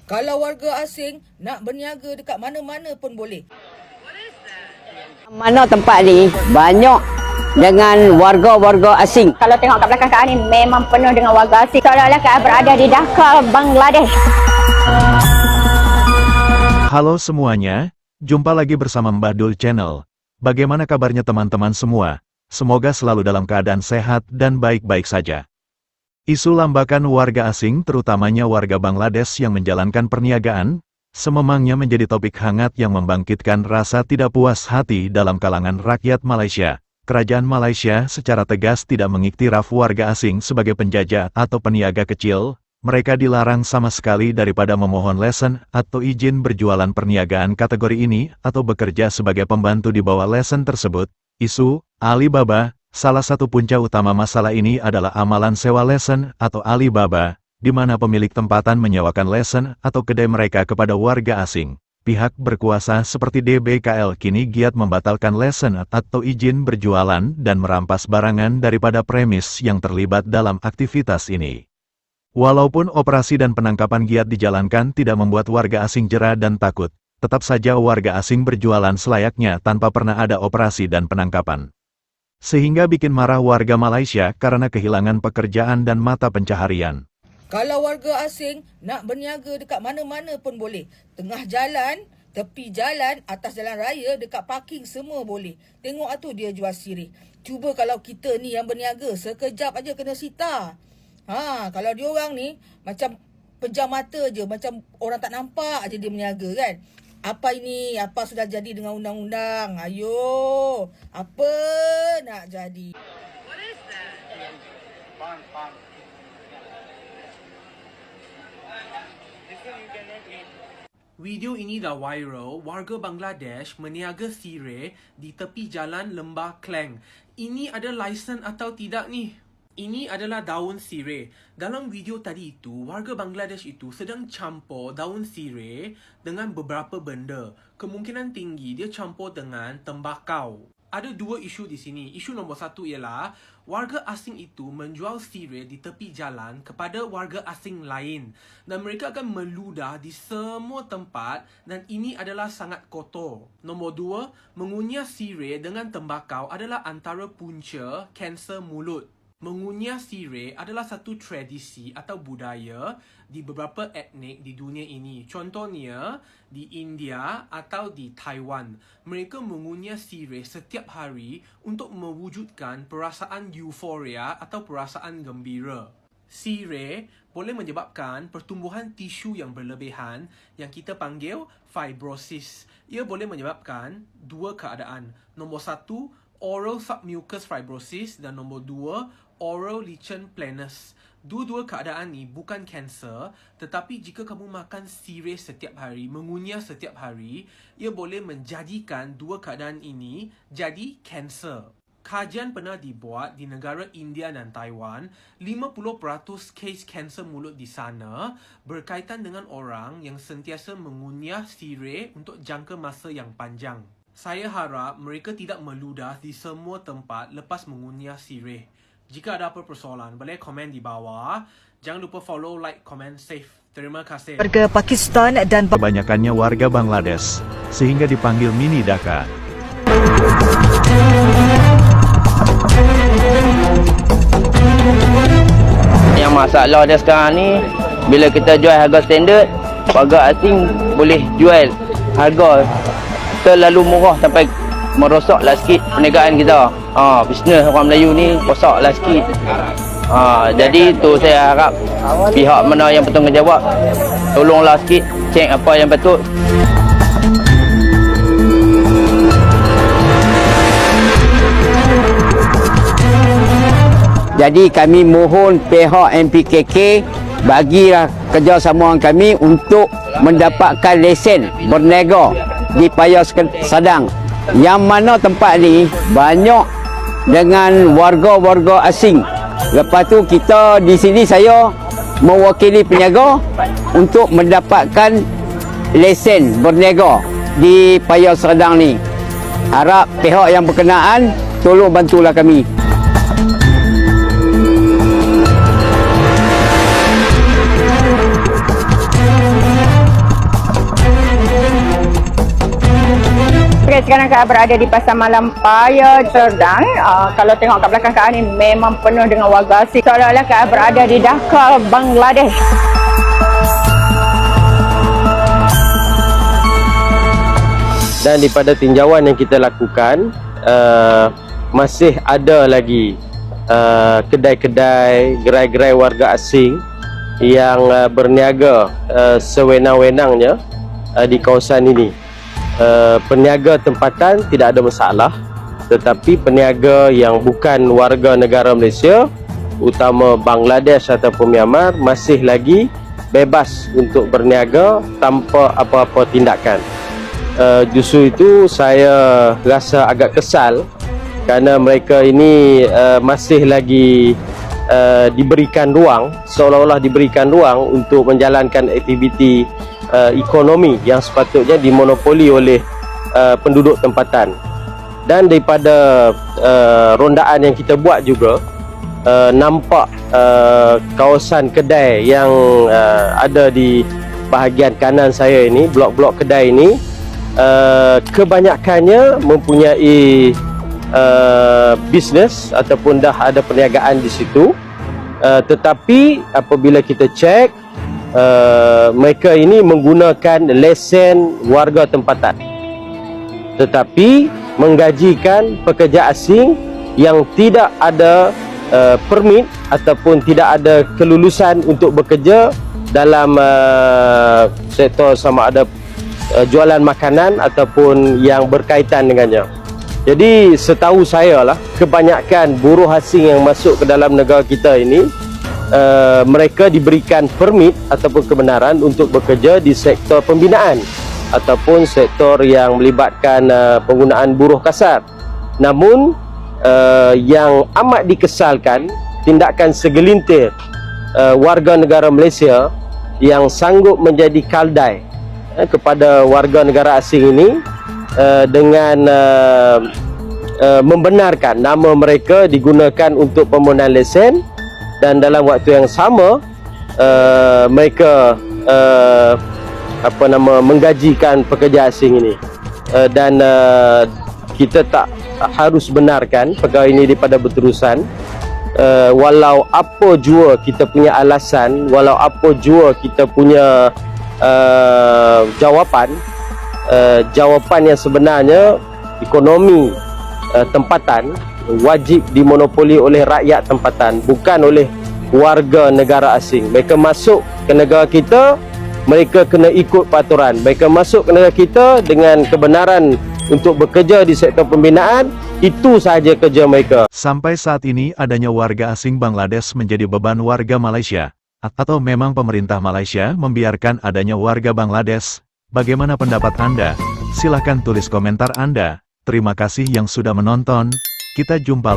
Kalau warga asing nak berniaga dekat mana-mana pun boleh. Mana tempat ni banyak dengan warga-warga asing. Kalau tengok kat belakang Kak ni memang penuh dengan warga asing. Seolah-olah Kak berada di Dhaka, Bangladesh. Halo semuanya, jumpa lagi bersama Mbah Dul Channel. Bagaimana kabarnya teman-teman semua? Semoga selalu dalam keadaan sehat dan baik-baik saja. Isu lambakan warga asing, terutamanya warga Bangladesh yang menjalankan perniagaan, sememangnya menjadi topik hangat yang membangkitkan rasa tidak puas hati dalam kalangan rakyat Malaysia. Kerajaan Malaysia secara tegas tidak mengiktiraf warga asing sebagai penjajah atau peniaga kecil. Mereka dilarang sama sekali daripada memohon lesen atau izin berjualan perniagaan kategori ini atau bekerja sebagai pembantu di bawah lesen tersebut. Isu Alibaba. Salah satu punca utama masalah ini adalah amalan sewa lesen atau Alibaba, di mana pemilik tempatan menyewakan lesen atau kedai mereka kepada warga asing. Pihak berkuasa seperti DBKL kini giat membatalkan lesen atau izin berjualan dan merampas barangan daripada premis yang terlibat dalam aktivitas ini. Walaupun operasi dan penangkapan giat dijalankan tidak membuat warga asing jera dan takut, tetap saja warga asing berjualan selayaknya tanpa pernah ada operasi dan penangkapan. Sehingga bikin marah warga Malaysia karena kehilangan pekerjaan dan mata pencaharian. Kalau warga asing nak berniaga dekat mana-mana pun boleh. Tengah jalan, tepi jalan, atas jalan raya, dekat parking semua boleh. Tengok tu dia jual sirih. Cuba kalau kita ni yang berniaga, sekejap aja kena sita. Kalau dia orang ni macam pejam mata je, macam orang tak nampak aja dia berniaga kan. Apa ini? Apa sudah jadi dengan undang-undang? Ayo, apa nak jadi? What is that? Pan. Video ini dah viral, warga Bangladesh meniaga sirih di tepi jalan Lembah Klang. Ini ada lesen atau tidak ni? Ini adalah daun sirih. Dalam video tadi itu, warga Bangladesh itu sedang campur daun sirih dengan beberapa benda. Kemungkinan tinggi dia campur dengan tembakau. Ada dua isu di sini. Isu nombor satu ialah warga asing itu menjual sirih di tepi jalan kepada warga asing lain. Dan mereka akan meludah di semua tempat dan ini adalah sangat kotor. Nombor dua, mengunyah sirih dengan tembakau adalah antara punca kanser mulut. Mengunyah sirih adalah satu tradisi atau budaya di beberapa etnik di dunia ini. Contohnya di India atau di Taiwan. Mereka mengunyah sirih setiap hari untuk mewujudkan perasaan euforia atau perasaan gembira. Sirih boleh menyebabkan pertumbuhan tisu yang berlebihan yang kita panggil fibrosis. Ia boleh menyebabkan dua keadaan. Nombor satu, oral submucous fibrosis dan nombor dua, oral lichen planus. Dua-dua keadaan ni bukan kanser, tetapi jika kamu makan sirih setiap hari, mengunyah setiap hari, ia boleh menjadikan dua keadaan ini jadi kanser. Kajian pernah dibuat di negara India dan Taiwan, 50% kes kanser mulut di sana berkaitan dengan orang yang sentiasa mengunyah sirih untuk jangka masa yang panjang. Saya harap mereka tidak meludah di semua tempat lepas mengunyah sirih. Jika ada apa persoalan, boleh komen di bawah. Jangan lupa follow, like, comment, save. Terima kasih. Warga Pakistan dan Kebanyakannya warga Bangladesh, sehingga dipanggil Mini Dhaka. Yang masalah dia sekarang ni, bila kita jual harga standard, warga asing boleh jual harga terlalu murah sampai merosaklah sikit perniagaan kita. Bisnes orang Melayu ni rosaklah sikit. Jadi tu saya harap pihak mana yang bertanggungjawab tolonglah sikit cek apa yang betul. Jadi kami mohon pihak MPKK bagilah kerjasama kami untuk mendapatkan lesen berniaga di Paya Sadang. Yang mana tempat ni banyak dengan warga-warga asing. Lepas tu kita di sini saya mewakili peniaga untuk mendapatkan lesen berniaga di Paya Sadang ni. Harap pihak yang berkenaan tolong bantulah kami. sekarang Kak berada di Pasar Malam Paya Serdang. Kalau tengok kat belakang Kak ni memang penuh dengan warga asing. Seolah-olah Kak berada di Dhaka, Bangladesh. Dan daripada tinjauan yang kita lakukan, masih ada lagi kedai-kedai, gerai-gerai warga asing yang berniaga sewenang-wenangnya di kawasan ini. Peniaga tempatan tidak ada masalah, tetapi peniaga yang bukan warga negara Malaysia, utama Bangladesh ataupun Myanmar, masih lagi bebas untuk berniaga tanpa apa-apa tindakan. Justru itu saya rasa agak kesal kerana mereka ini masih lagi diberikan ruang, seolah-olah diberikan ruang untuk menjalankan aktiviti ekonomi yang sepatutnya dimonopoli oleh penduduk tempatan. Dan daripada rondaan yang kita buat juga, nampak kawasan kedai yang ada di bahagian kanan saya ini, blok-blok kedai ini, kebanyakannya mempunyai bisnes ataupun dah ada perniagaan di situ, tetapi apabila kita cek, mereka ini menggunakan lesen warga tempatan, tetapi menggajikan pekerja asing yang tidak ada permit ataupun tidak ada kelulusan untuk bekerja dalam sektor sama ada jualan makanan ataupun yang berkaitan dengannya. Jadi setahu saya lah, kebanyakan buruh asing yang masuk ke dalam negara kita ini, mereka diberikan permit ataupun kebenaran untuk bekerja di sektor pembinaan ataupun sektor yang melibatkan penggunaan buruh kasar. Namun yang amat dikesalkan, tindakan segelintir warga negara Malaysia yang sanggup menjadi kaldai kepada warga negara asing ini dengan membenarkan nama mereka digunakan untuk permohonan lesen, dan dalam waktu yang sama mereka menggajikan pekerja asing ini. Dan kita tak harus benarkan perkara ini daripada berterusan. Walau apa jua kita punya alasan, walau apa jua kita punya jawapan yang sebenarnya, ekonomi tempatan wajib dimonopoli oleh rakyat tempatan, bukan oleh warga negara asing. Mereka masuk ke negara kita, mereka kena ikut peraturan. Mereka masuk ke negara kita dengan kebenaran untuk bekerja di sektor pembinaan, itu sahaja kerja mereka. Sampai saat ini adanya warga asing Bangladesh menjadi beban warga Malaysia, atau memang pemerintah Malaysia membiarkan adanya warga Bangladesh? Bagaimana pendapat Anda? Silahkan tulis komentar Anda. Terima kasih yang sudah menonton. Kita jumpa lagi.